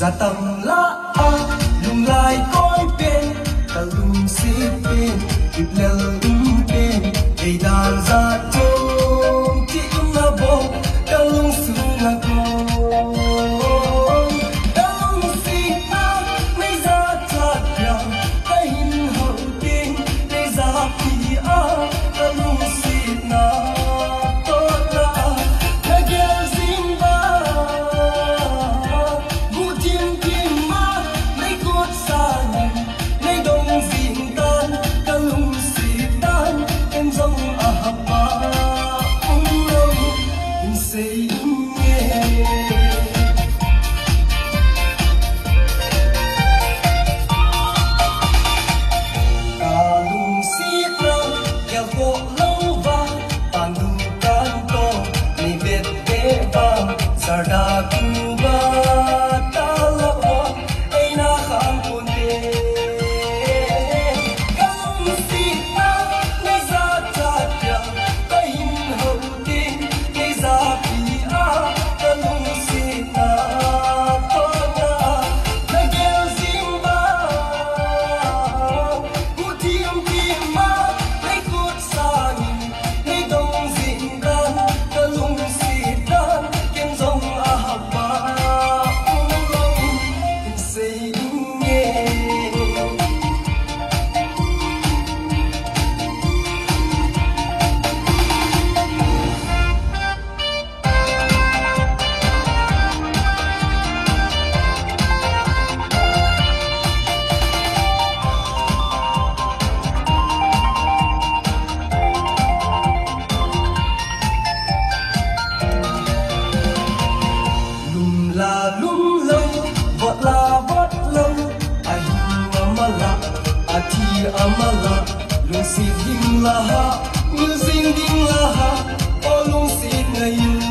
ra tầm lá lùng lại coi bên ta lùng xí bên kịp leo bên đầy đàn ra trông chỉ na bộ ta lùng su na con ta lùng xí na mấy ra chặt ya ta hin hậu tiên mấy ra phi a ta lùng xí na Sarda kuba talawa ay nakapunte Kalong sita na zatatya Kahin hautin kay zapia Kalong sita toda Nagel zimba Kutiyam kima May kutsangin May dong zindan Kalong sita lum lâu vọt la vọt lâu ai amala ati amala lung si ding la ha music ding la ha o lung si ngayon